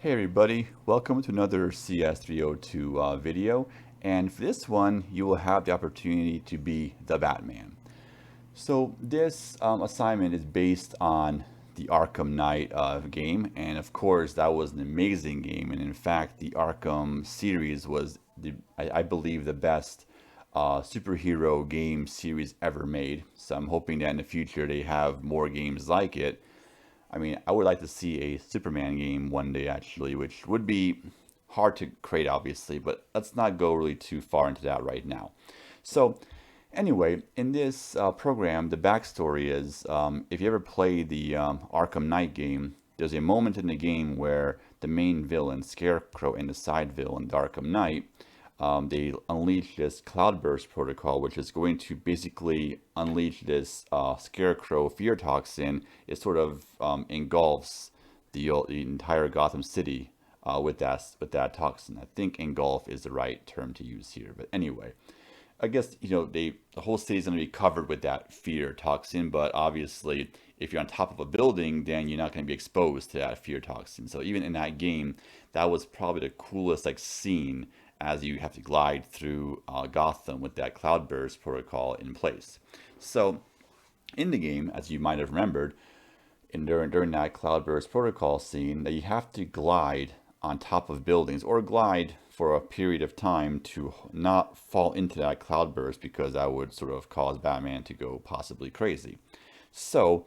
Hey everybody, welcome to another CS302 video, and for this one you will have the opportunity to be the Batman. So this assignment is based on the Arkham Knight game, and of course that was an amazing game, and in fact the Arkham series was, I believe, the best superhero game series ever made. So I'm hoping that in the future they have more games like it. I mean, I would like to see a Superman game one day, actually, which would be hard to create, obviously, but let's not go really too far into that right now. So, anyway, in this program, the backstory is if you ever played the Arkham Knight game, there's a moment in the game where the main villain, Scarecrow, and the side villain, the Arkham Knight, they unleash this cloudburst protocol, which is going to basically unleash this scarecrow fear toxin. It sort of engulfs the entire Gotham City with that toxin. I think engulf is the right term to use here. But anyway, I guess the whole city is going to be covered with that fear toxin. But obviously, if you're on top of a building, then you're not going to be exposed to that fear toxin. So even in that game, that was probably the coolest scene as you have to glide through Gotham with that cloudburst protocol in place. So in the game, as you might have remembered, during that cloudburst protocol scene, that you have to glide on top of buildings or glide for a period of time to not fall into that cloudburst, because that would sort of cause Batman to go possibly crazy. So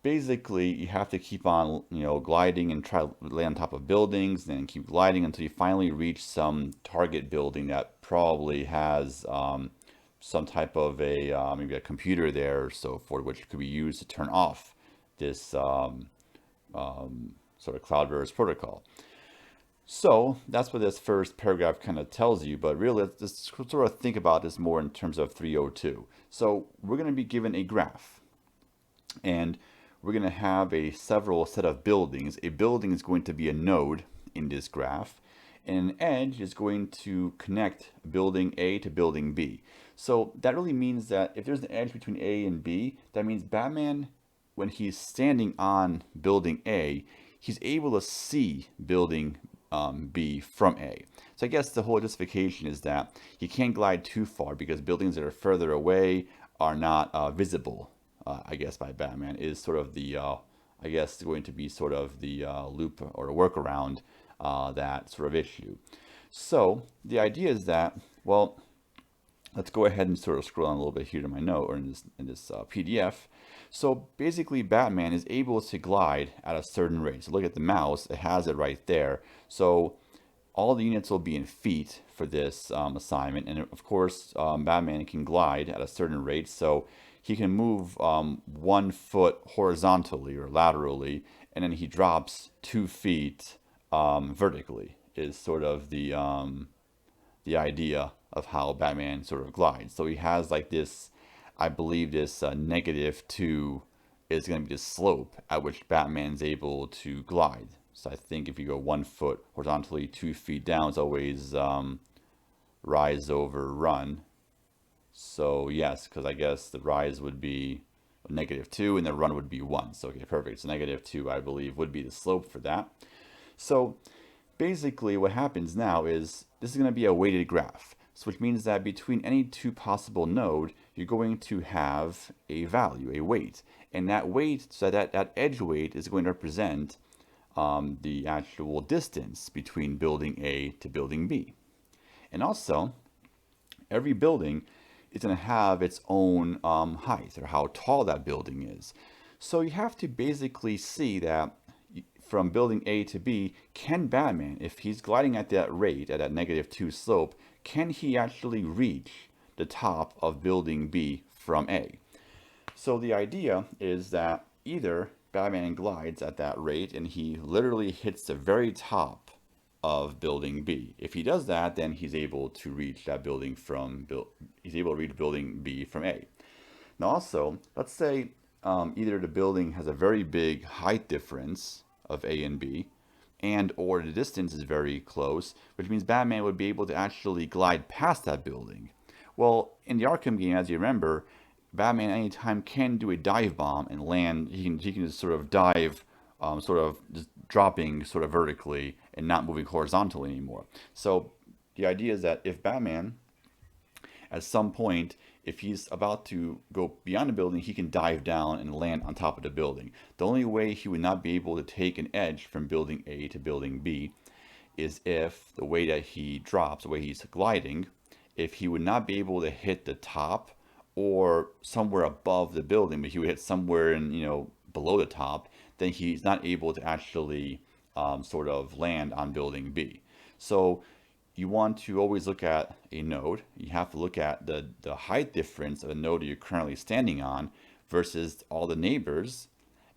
basically you have to keep on gliding and try to lay on top of buildings, and keep gliding until you finally reach some target building that probably has some type of maybe a computer there or so forth, which could be used to turn off this sort of cloudburst protocol. So that's what this first paragraph kind of tells you, but really let's sort of think about this more in terms of 302. So we're going to be given a graph, and we're going to have several set of buildings. A building is going to be a node in this graph, and an edge is going to connect building A to building B. So that really means that if there's an edge between A and B, that means Batman, when he's standing on building A, he's able to see building B from A. So I guess the whole justification is that you can't glide too far, because buildings that are further away are not visible, I guess, by Batman. Is sort of the, I guess, going to be sort of the loop or a workaround that sort of issue. So the idea is that, well, let's go ahead and sort of scroll on a little bit here to my note, or in this PDF. So basically, Batman is able to glide at a certain rate. So look at the mouse; it has it right there. So all the units will be in feet for this assignment, and of course, Batman can glide at a certain rate. So he can move 1 foot horizontally or laterally, and then he drops 2 feet vertically. Is sort of the idea of how Batman sort of glides. So he has like this, I believe this -2 is going to be the slope at which Batman's able to glide. So I think if you go 1 foot horizontally, 2 feet down, it's always rise over run. So yes, because I guess the rise would be -2 and the run would be 1. So okay, perfect. So -2, I believe, would be the slope for that. So basically what happens now is this is going to be a weighted graph, so which means that between any two possible node, you're going to have a value, a weight. And that weight, so that edge weight is going to represent the actual distance between building A to building B. And also, every building is going to have its own height, or how tall that building is. So you have to basically see that from building A to B, can Batman, if he's gliding at that rate, at that -2 slope, can he actually reach the top of building B from A? So the idea is that either Batman glides at that rate and he literally hits the very top of building B. If he does that, then he's able to reach that building he's able to reach building B from A. Now also, let's say either the building has a very big height difference of A and B, and or the distance is very close, which means Batman would be able to actually glide past that building. Well, in the Arkham game, as you remember, Batman anytime can do a dive bomb and land. He can just sort of dive sort of just dropping sort of vertically and not moving horizontally anymore. So the idea is that if Batman, at some point, if he's about to go beyond the building, he can dive down and land on top of the building. The only way he would not be able to take an edge from building A to building B is if the way that he drops, the way he's gliding, if he would not be able to hit the top or somewhere above the building, but he would hit somewhere in, below the top, then he's not able to actually sort of land on building B. So you want to always look at a node. You have to look at the height difference of a node that you're currently standing on versus all the neighbors.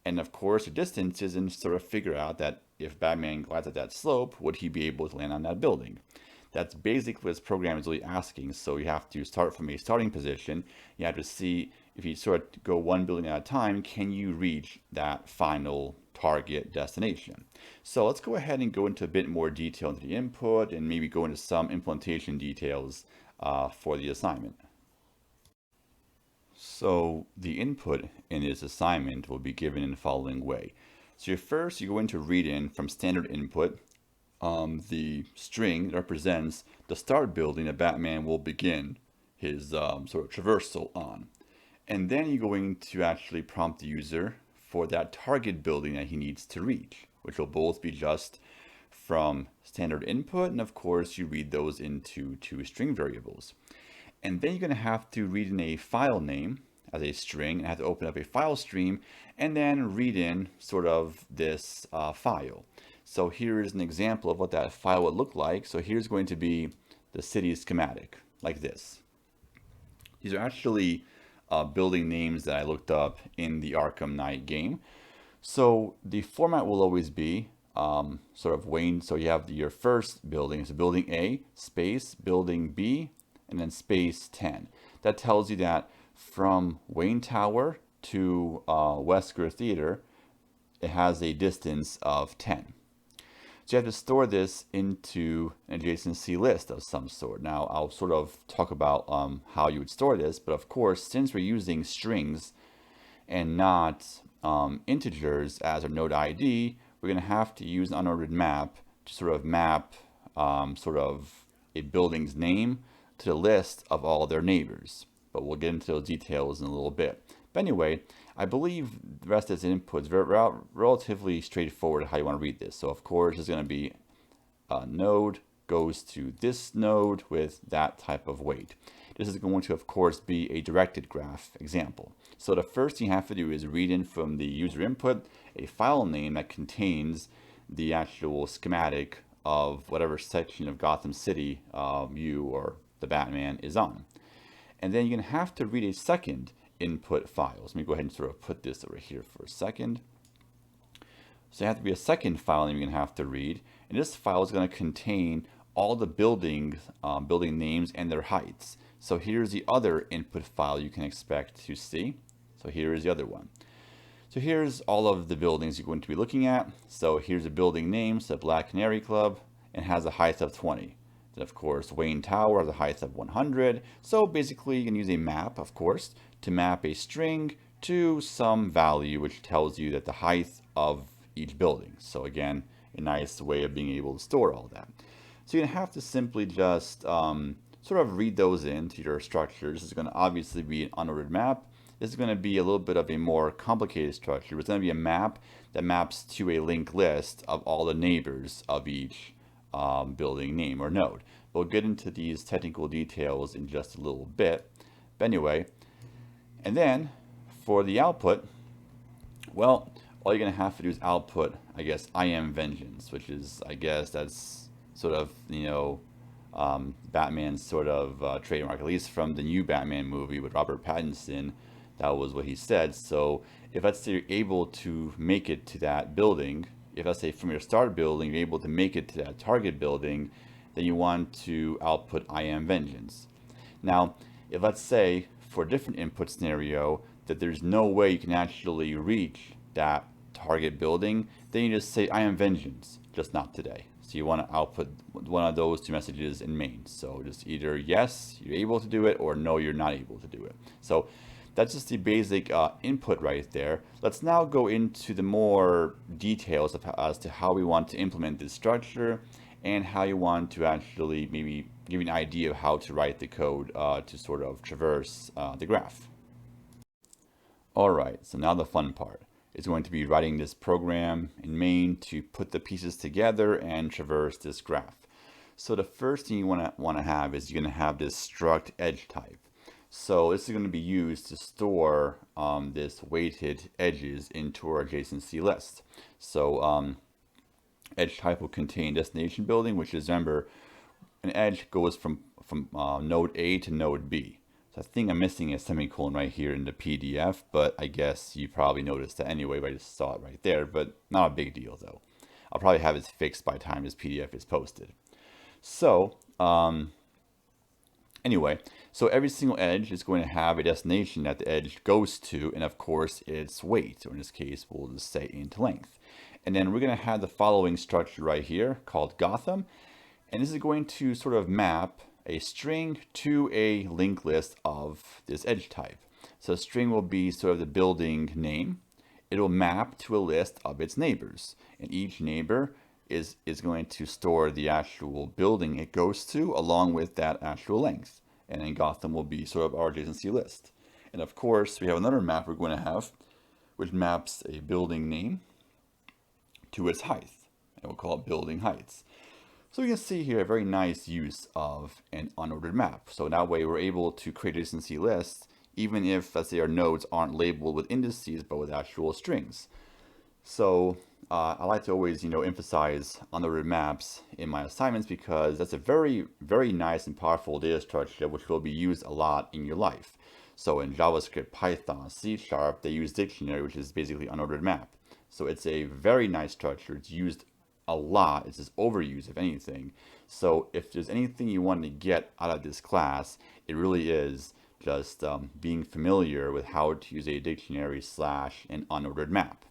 And of course, the distances, and sort of figure out that if Batman glides at that slope, would he be able to land on that building? That's basically what this program is really asking. So you have to start from a starting position. You have to see if you sort of go one building at a time, can you reach that final target destination? So let's go ahead and go into a bit more detail into the input and maybe go into some implementation details for the assignment. So the input in this assignment will be given in the following way. So first, you go into read in from standard input, the string that represents the start building that Batman will begin his sort of traversal on. And then you're going to actually prompt the user for that target building that he needs to reach, which will both be just from standard input. And of course, you read those into two string variables. And then you're going to have to read in a file name as a string and have to open up a file stream and then read in sort of this file. So here is an example of what that file would look like. So here's going to be the city schematic like this. These are actually building names that I looked up in the Arkham Knight game. So the format will always be sort of Wayne. So you have your first building, so building A, space, building B, and then space 10. That tells you that from Wayne Tower to Wesker Theater, it has a distance of 10. So you have to store this into an adjacency list of some sort. Now, I'll sort of talk about how you would store this, but of course, since we're using strings and not integers as our node ID, we're going to have to use an unordered map to sort of map sort of a building's name to the list of all their neighbors. But we'll get into those details in a little bit. But anyway, I believe the rest of this input is relatively straightforward how you want to read this. So of course, there's going to be a node goes to this node with that type of weight. This is going to, of course, be a directed graph example. So the first thing you have to do is read in from the user input a file name that contains the actual schematic of whatever section of Gotham City you or the Batman is on. And then you're going to have to read a second input files. Let me go ahead and sort of put this over here for a second. So you have to be a second file name you're going to have to read. And this file is going to contain all the building names and their heights. So here's the other input file you can expect to see. So here is the other one. So here's all of the buildings you're going to be looking at. So here's a building name, so Black Canary Club, and has a height of 20. Then of course, Wayne Tower has a height of 100. So basically you can use a map, of course, to map a string to some value which tells you that the height of each building. So again, a nice way of being able to store all that. So you're going to have to simply just sort of read those into your structure. This is going to obviously be an unordered map. This is going to be a little bit of a more complicated structure. It's going to be a map that maps to a linked list of all the neighbors of each building name or node. We'll get into these technical details in just a little bit. But anyway, and then for the output, well, all you're going to have to do is output, I guess, I am vengeance, which is, I guess, that's sort of, Batman's sort of trademark, at least from the new Batman movie with Robert Pattinson. That was what he said. So if let's say you're able to make it to that building, if let's say from your start building, you're able to make it to that target building, then you want to output I am vengeance. Now, if let's say for a different input scenario that there's no way you can actually reach that target building, then you just say I am vengeance, just not today. So you want to output one of those two messages in main. So just either yes, you're able to do it, or no, you're not able to do it. So that's just the basic input right there. Let's now go into the more details as to how we want to implement this structure and how you want to actually maybe give you an idea of how to write the code to sort of traverse the graph. All right, so now the fun part is going to be writing this program in main to put the pieces together and traverse this graph. So the first thing you want to have is you're going to have this struct edge type. So this is going to be used to store this weighted edges into our adjacency list. So edge type will contain destination building, which is, remember, an edge goes from node A to node B. So I think I'm missing a semicolon right here in the PDF, but I guess you probably noticed that anyway, but I just saw it right there, but not a big deal though. I'll probably have it fixed by the time this PDF is posted. So anyway, so every single edge is going to have a destination that the edge goes to, and of course its weight, or in this case, we'll just say int length. And then we're going to have the following structure right here called Gotham. And this is going to sort of map a string to a linked list of this edge type. So a string will be sort of the building name. It will map to a list of its neighbors. And each neighbor is going to store the actual building it goes to along with that actual length. And then Gotham will be sort of our adjacency list. And of course, we have another map we're going to have, which maps a building name to its height. And we'll call it building heights. So we can see here a very nice use of an unordered map. So that way we're able to create a adjacency list, even if, let's say, our nodes aren't labeled with indices, but with actual strings. So I like to always, emphasize unordered maps in my assignments because that's a very, very nice and powerful data structure which will be used a lot in your life. So in JavaScript, Python, C#, they use dictionary, which is basically unordered map. So it's a very nice structure. It's used a lot. It's just overused, if anything. So if there's anything you want to get out of this class, it really is just being familiar with how to use a dictionary / an unordered map.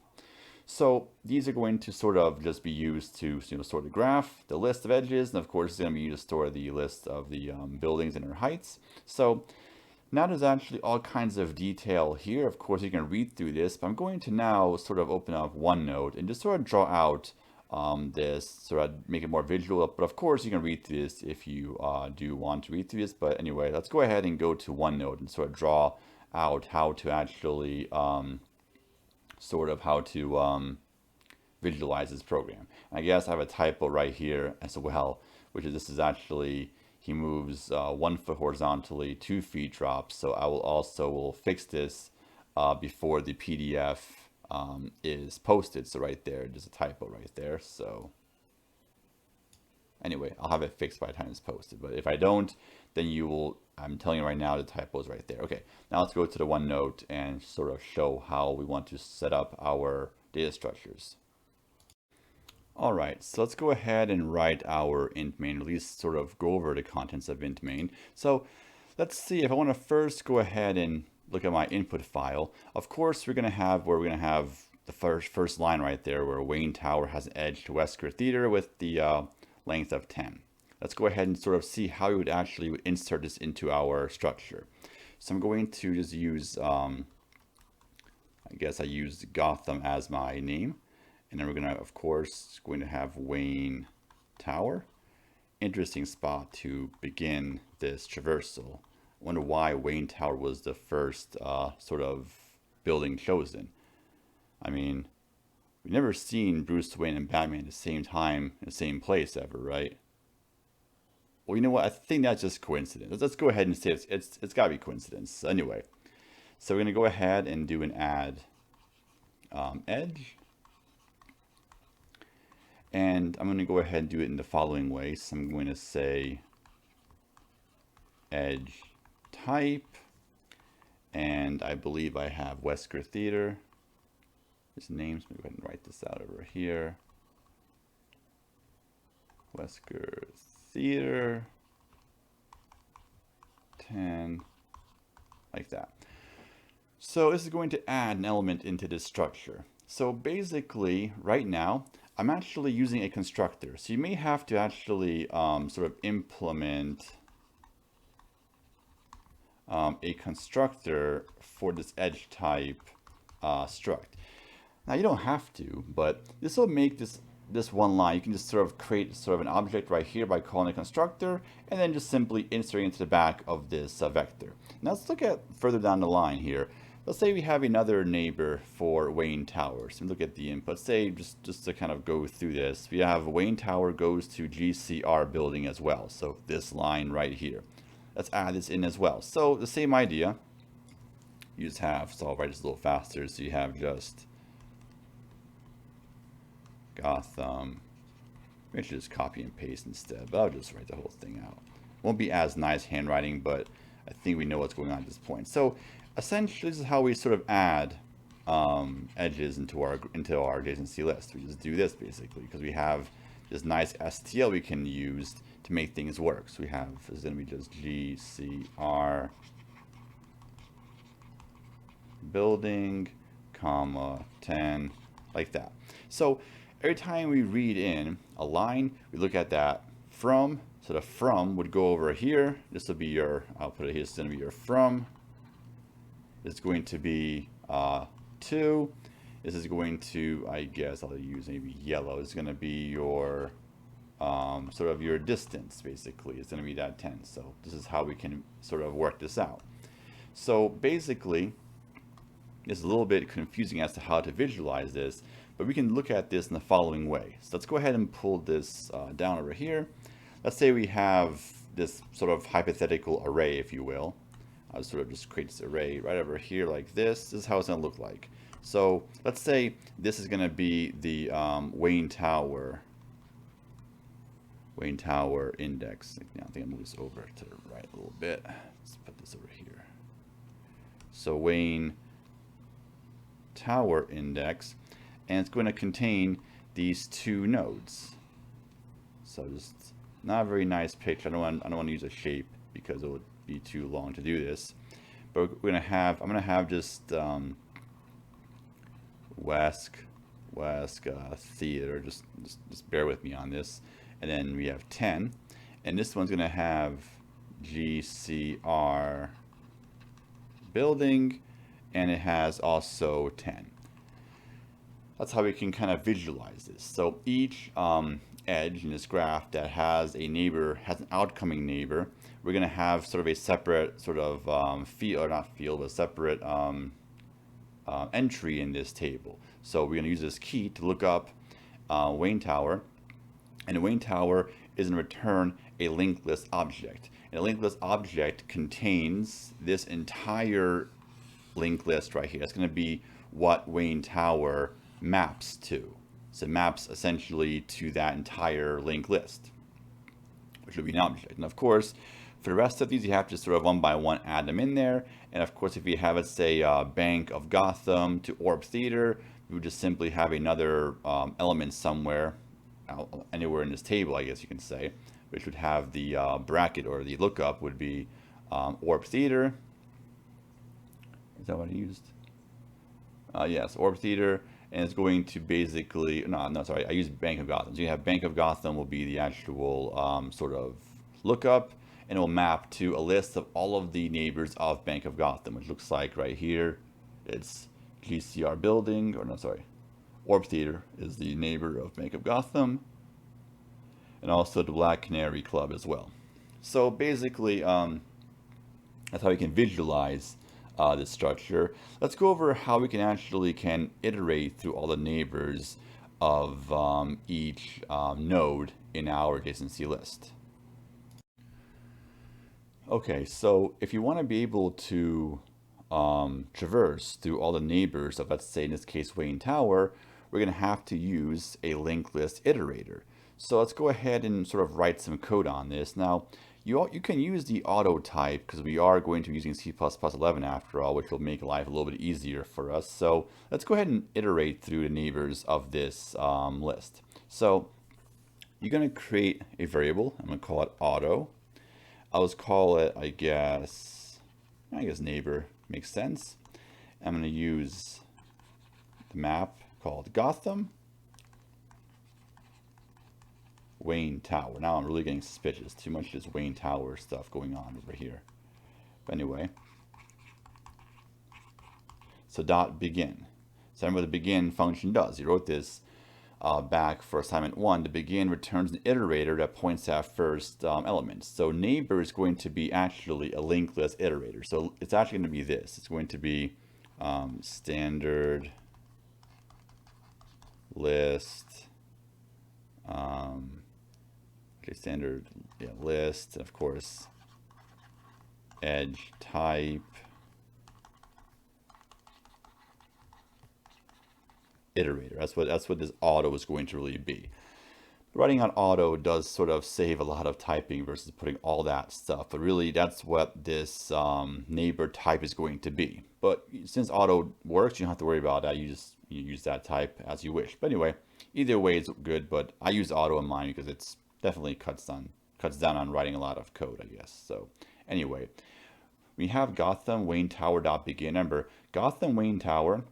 So these are going to sort of just be used to store the graph, the list of edges, and of course it's going to be used to store the list of the buildings and their heights. So now there's actually all kinds of detail here. Of course you can read through this, but I'm going to now sort of open up OneNote and just sort of draw out this, sort of make it more visual. But of course you can read through this if you do want to read through this. But anyway, let's go ahead and go to OneNote and sort of draw out how to actually visualize this program. I guess I have a typo right here as well, which is this is actually, he moves 1 foot horizontally, 2 feet drops. So I will fix this before the PDF is posted. So right there, there's a typo right there. So anyway, I'll have it fixed by the time it's posted. But if I don't, then you will, I'm telling you right now, the typo is right there. Okay, now let's go to the OneNote and sort of show how we want to set up our data structures. All right, so let's go ahead and write our int main, or at least sort of go over the contents of int main. So let's see, if I want to first go ahead and look at my input file, of course we're going to have the first line right there where Wayne Tower has an edge to Wesker Theater with the length of 10. Let's go ahead and sort of see how we would actually insert this into our structure. So I'm going to just use, I guess I used Gotham as my name. And then we're going to, of course, going to have Wayne Tower. Interesting spot to begin this traversal. I wonder why Wayne Tower was the first sort of building chosen. I mean, we've never seen Bruce Wayne and Batman at the same time in the same place ever, right? Well, you know what? I think that's just coincidence. Let's go ahead and say it's got to be coincidence. Anyway, so we're going to go ahead and do an add edge. And I'm going to go ahead and do it in the following way. So I'm going to say edge type. And I believe I have Wesker Theater. His names, maybe go ahead and write this out over here. Wesker Theater 10, like that. So this is going to add an element into this structure. So basically, right now, I'm actually using a constructor. So you may have to actually sort of implement a constructor for this edge type struct. Now you don't have to, but this will make this one line. You can just sort of create sort of an object right here by calling a constructor, and then just simply inserting into the back of this vector. Now let's look at further down the line here. Let's say we have another neighbor for Wayne Tower. So look at the input. Say just to kind of go through this, we have Wayne Tower goes to GCR building as well. So this line right here. Let's add this in as well. So the same idea. You just have, so I'll write this a little faster. So you have just Gotham. Maybe I should just copy and paste instead, but I'll just write the whole thing out. Won't be as nice handwriting, but I think we know what's going on at this point. So essentially, this is how we sort of add edges into our adjacency list. We just do this basically because we have this nice STL we can use to make things work. So we have, this is going to be just GCR building, comma 10, like that. So every time we read in a line, we look at that from. So the from would go over here. This will be your, I'll put it here, it's going to be your from. It's going to be 2. This is going to, I guess I'll use maybe yellow. It's going to be your sort of your distance, basically. It's going to be that 10. So this is how we can sort of work this out. So basically, it's a little bit confusing as to how to visualize this, but we can look at this in the following way. So let's go ahead and pull this down over here. Let's say we have this sort of hypothetical array, if you will. I'll sort of just create this array right over here like this. This is how it's going to look like. So let's say this is going to be the Wayne Tower index. Now I think I'll move this over to the right a little bit. Let's put this over here. So Wayne Tower index, and it's going to contain these 2 nodes. So just not a very nice picture. I don't want to use a shape because it would be too long to do this. But I'm gonna have just theater. Just bear with me on this. And then we have 10, and this one's gonna have GCR building, and it has also 10. That's how we can kind of visualize this. So each edge in this graph that has a neighbor, has an outcoming neighbor, we're going to have sort of a separate sort of field, or not field, but a separate entry in this table. So we're going to use this key to look up Wayne Tower, and the Wayne Tower is going to return a linked list object. And a linked list object contains this entire linked list right here. That's going to be what Wayne Tower maps to. So it maps essentially to that entire linked list, which would be an object. And of course, for the rest of these, you have to sort of one by one add them in there. And of course, if you have, let's say, Bank of Gotham to Orb Theater, we would just simply have another element somewhere, anywhere in this table, I guess you can say, which would have the bracket, or the lookup would be Orb Theater. Is that what I used? Yes, Orb Theater. And it's going to basically, sorry, I used Bank of Gotham. So you have Bank of Gotham will be the actual sort of lookup, and it will map to a list of all of the neighbors of Bank of Gotham, which looks like right here, it's GCR building, or no, sorry, Orb Theater is the neighbor of Bank of Gotham, and also the Black Canary Club as well. So basically, that's how you can visualize this structure. Let's go over how we can iterate through all the neighbors of each node in our adjacency list. Okay, so if you want to be able to traverse through all the neighbors of, let's say in this case, Wayne Tower, we're going to have to use a linked list iterator. So let's go ahead and sort of write some code on this. Now, you can use the auto type because we are going to be using C++11 after all, which will make life a little bit easier for us. So let's go ahead and iterate through the neighbors of this list. So you're going to create a variable. I'm going to call it auto. I'll just call it, I guess neighbor makes sense. I'm going to use the map called Gotham Wayne Tower. Now I'm really getting suspicious. Too much of this Wayne Tower stuff going on over here. But anyway, so dot begin. So remember what the begin function does. You wrote this back for assignment 1. The begin returns an iterator that points at first element. So neighbor is going to be actually a linked list iterator. So it's actually going to be this. It's going to be standard list, standard list, and of course edge type iterator. That's what this auto is going to really be. Writing out auto does sort of save a lot of typing versus putting all that stuff, but really that's what this neighbor type is going to be. But since auto works, you don't have to worry about that. You use that type as you wish. But anyway, either way is good, but I use auto in mine because it's definitely cuts down on writing a lot of code, I guess. So anyway, we have Gotham Wayne Tower dot begin. Remember, Gotham Wayne Tower,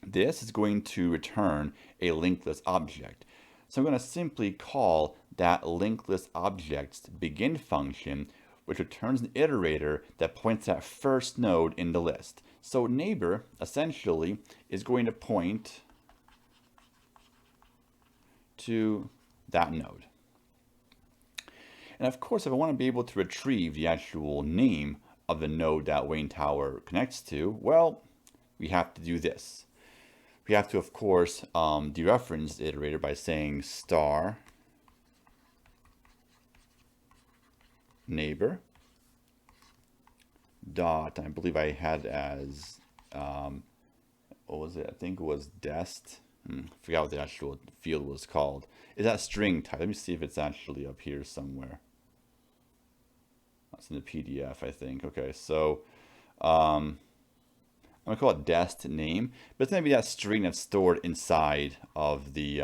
this is going to return a linked list object. So I'm going to simply call that linked list object's begin function, which returns an iterator that points at first node in the list. So neighbor essentially is going to point to that node. And of course, if I want to be able to retrieve the actual name of the node that Wayne Tower connects to, well, we have to do this. We have to, of course, dereference the iterator by saying star neighbor dot, I believe I had as, what was it? I think it was dest. I forgot what the actual field was called. Is that string type? Let me see if it's actually up here somewhere. That's in the PDF, I think. Okay, so I'm gonna call it dest name, but it's gonna be that string that's stored inside of the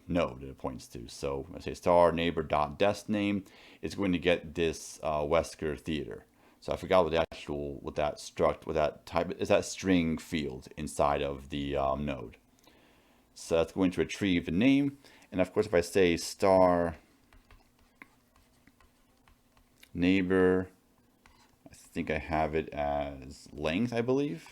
node that it points to. So I say star neighbor dot dest name. It's going to get this Wesker Theater. So I forgot what that type is, that string field inside of the node. So that's going to retrieve the name, and of course if I say star neighbor, I think I have it as length, I believe.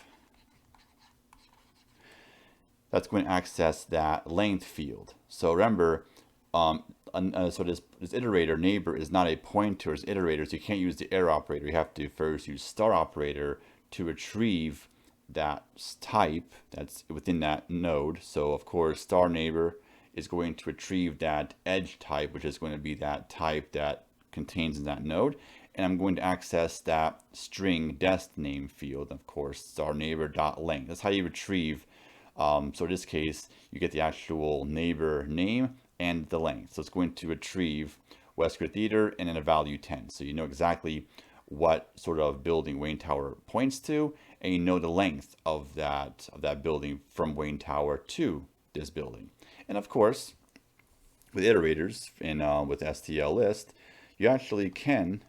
That's going to access that length field. So remember, so this iterator neighbor is not a pointer, it's iterator, so you can't use the arrow operator. You have to first use star operator to retrieve that type that's within that node. So of course, star neighbor is going to retrieve that edge type, which is going to be that type that contains in that node. And I'm going to access that string dest name field, of course, star neighbor dot length. That's how you retrieve. So in this case, you get the actual neighbor name and the length. So it's going to retrieve Wesker Theater and then a value 10. So you know exactly what sort of building Wayne Tower points to, and you know the length of that building from Wayne Tower to this building. And of course, with iterators and with STL list, you actually can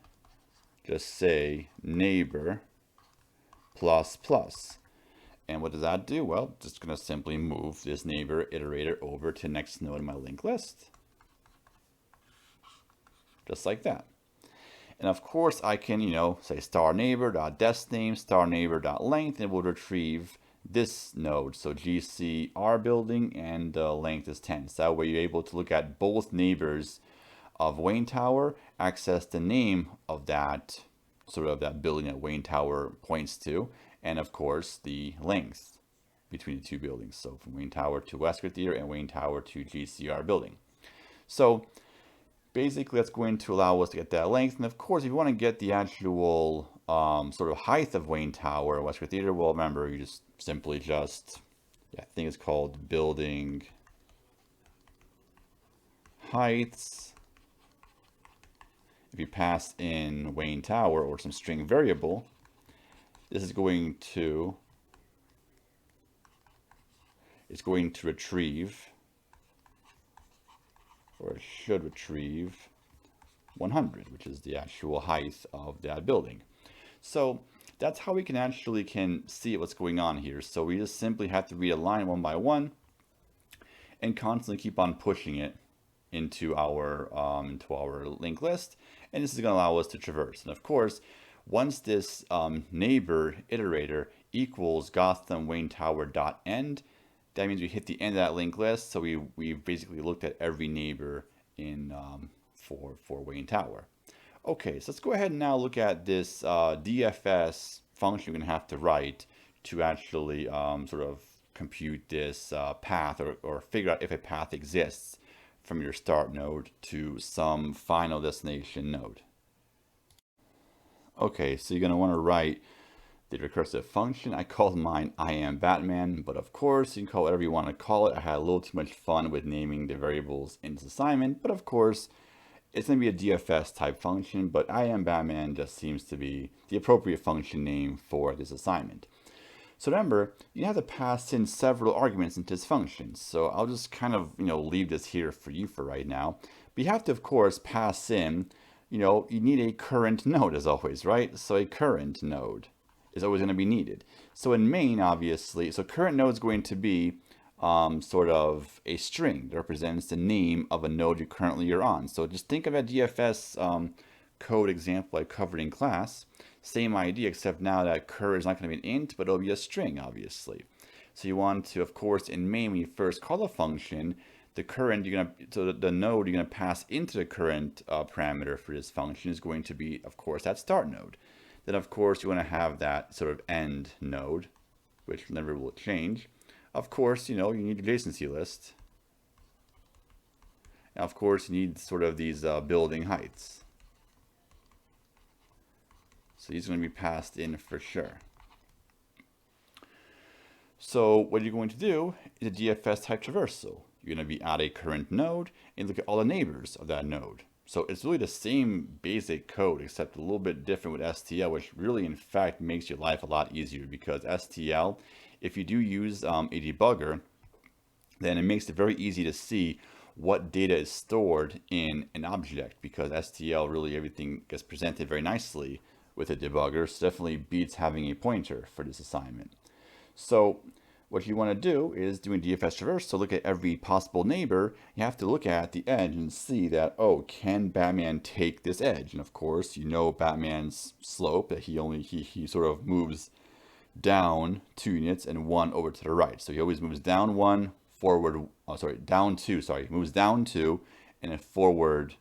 just say neighbor plus plus. And what does that do? Well, just going to simply move this neighbor iterator over to next node in my linked list. Just like that. And of course I can, say star neighbor dot dest name, star neighbor dot length, and it will retrieve this node. So GCR building, and the length is 10. So that way you're able to look at both neighbors of Wayne Tower, access the name of that that building that Wayne Tower points to, and of course the length between the two buildings. So from Wayne Tower to Wesker Theater and Wayne Tower to GCR building. So basically that's going to allow us to get that length. And of course, if you want to get the actual sort of height of Wayne Tower and Wesker Theater, well, remember, you just simply I think it's called building heights. If you pass in Wayne Tower or some string variable, this is going to retrieve, or it should retrieve 100, which is the actual height of that building. So that's how we can see what's going on here. So we just simply have to read a line one by one and constantly keep on pushing it into our linked list, and this is going to allow us to traverse. And of course, once this neighbor iterator equals Gotham Wayne Tower dot end, that means we hit the end of that linked list. So we basically looked at every neighbor in for Wayne Tower. Okay, so let's go ahead and now look at this DFS function we're going to have to write to actually sort of compute this path or figure out if a path exists from your start node to some final destination node. Okay, so you're going to want to write the recursive function. I called mine I am Batman, but of course you can call it whatever you want to call it. I had a little too much fun with naming the variables in this assignment, but of course it's going to be a DFS type function, but I am Batman just seems to be the appropriate function name for this assignment. So remember, you have to pass in several arguments into this function. So I'll just kind of, leave this here for you for right now. But you have to, of course, pass in, you need a current node as always, right? So a current node is always going to be needed. So in main, obviously, so current node is going to be sort of a string that represents the name of a node you currently are on. So just think of a DFS code example I covered in class. Same idea, except now that cur is not going to be an int, but it'll be a string, obviously. So you want to, of course, in main, when you first call a function, the current the node you're going to pass into the current parameter for this function is going to be, of course, that start node. Then, of course, you want to have that sort of end node, which never will change. Of course, you need your adjacency list. And of course, you need sort of these building heights. So these are going to be passed in for sure. So what you're going to do is a DFS type traversal. You're going to be at a current node and look at all the neighbors of that node. So it's really the same basic code, except a little bit different with STL, which really, in fact, makes your life a lot easier because STL, if you do use a debugger, then it makes it very easy to see what data is stored in an object because STL, really everything gets presented very nicely with a debugger. So definitely beats having a pointer for this assignment. So what you want to do is do a DFS traverse. So look at every possible neighbor. You have to look at the edge and see that, oh, can Batman take this edge? And of course, Batman's slope, that he sort of moves down 2 units and 1 over to the right. So he always moves down 1, forward, down 2, moves down 2 and then forward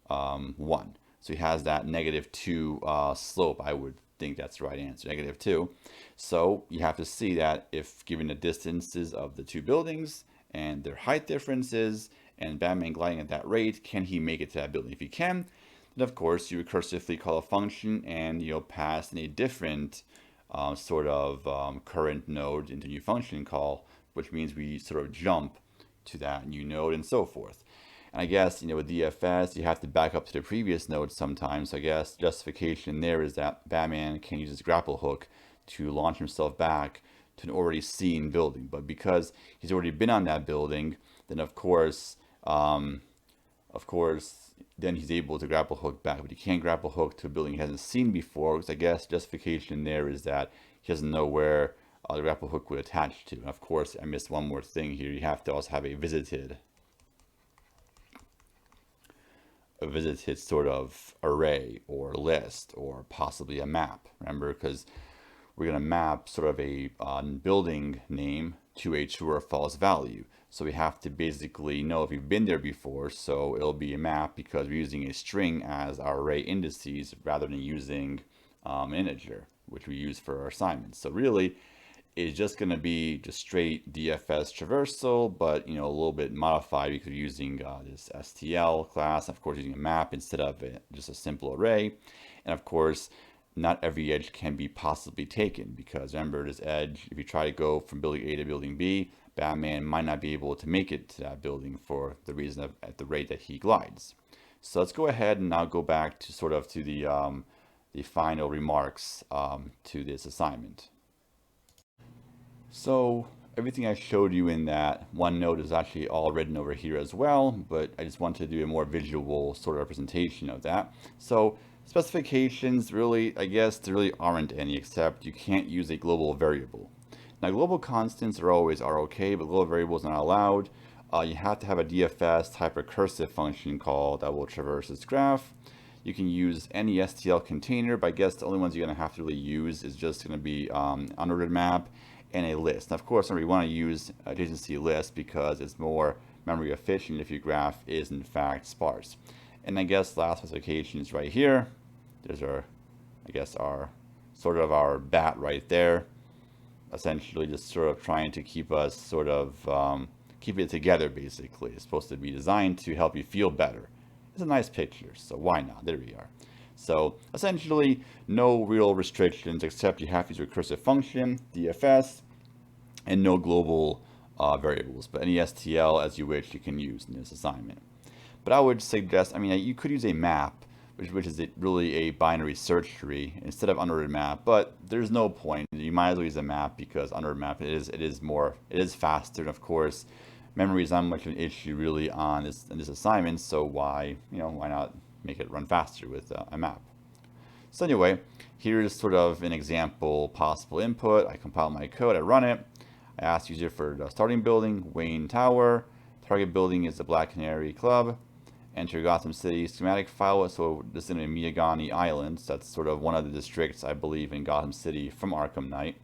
1. So he has that -2 slope. I would think that's the right answer, -2. So you have to see that if given the distances of the two buildings and their height differences and Batman gliding at that rate, can he make it to that building? If he can, then of course you recursively call a function and pass in a different current node into new function call, which means we sort of jump to that new node and so forth. And I guess, with DFS, you have to back up to the previous node sometimes. So I guess justification there is that Batman can use his grapple hook to launch himself back to an already seen building. But because he's already been on that building, then of course, then he's able to grapple hook back. But he can't grapple hook to a building he hasn't seen before, because I guess justification there is that he doesn't know where the grapple hook would attach to. And of course, I missed one more thing here. You have to also have a visited sort of array or list or possibly a map. Remember, because we're going to map sort of a building name to a true or false value. So we have to basically know if you've been there before. So it'll be a map because we're using a string as our array indices rather than using an integer, which we use for our assignments. So really, it's just going to be just straight DFS traversal, but a little bit modified because we're using this STL class. Of course, using a map instead of just a simple array. And of course, not every edge can be possibly taken because remember, this edge, if you try to go from building A to building B, Batman might not be able to make it to that building for the reason of at the rate that he glides. So let's go ahead and now go back to the final remarks to this assignment. So everything I showed you in that one note is actually all written over here as well, but I just wanted to do a more visual sort of representation of that. So specifications, really, I guess there really aren't any, except you can't use a global variable. Now global constants are okay, but global variables not allowed. You have to have a DFS type recursive function call that will traverse this graph. You can use any STL container, but I guess the only ones you're going to have to really use is just going to be unordered map and a list. Now, of course, we want to use adjacency list because it's more memory efficient if your graph is in fact sparse. And I guess last specification is right here. There's our, I guess, our sort of our bat right there. Essentially just sort of trying to keep us sort of keep it together, basically. It's supposed to be designed to help you feel better. It's a nice picture, so why not? There we are. So essentially, no real restrictions except you have to use recursive function, DFS, and no global variables. But any STL as you wish you can use in this assignment. But I would suggest, I mean, you could use a map, which is really a binary search tree instead of unordered map. But there's no point. You might as well use a map because unordered map it is faster, and of course, memory is not much of an issue really on this assignment. So why not make it run faster with a map? So anyway, here's sort of an example possible input. I compile my code, I run it. I ask user for the starting building, Wayne Tower. Target building is the Black Canary Club. Enter Gotham City schematic file. So this is in Miyagani Islands. That's sort of one of the districts, I believe, in Gotham City from Arkham Knight.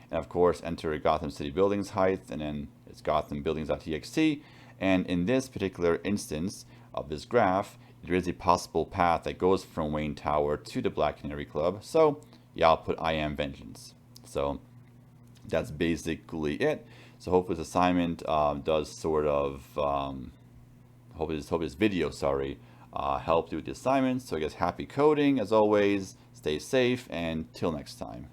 And of course, enter Gotham City buildings height, and then it's Gotham buildings.txt. And in this particular instance of this graph, there is a possible path that goes from Wayne Tower to the Black Canary Club. So yeah, I'll put I am vengeance. So that's basically it. So hopefully this assignment does sort of hope this video, helped you with the assignment. So I guess happy coding as always, stay safe, and till next time.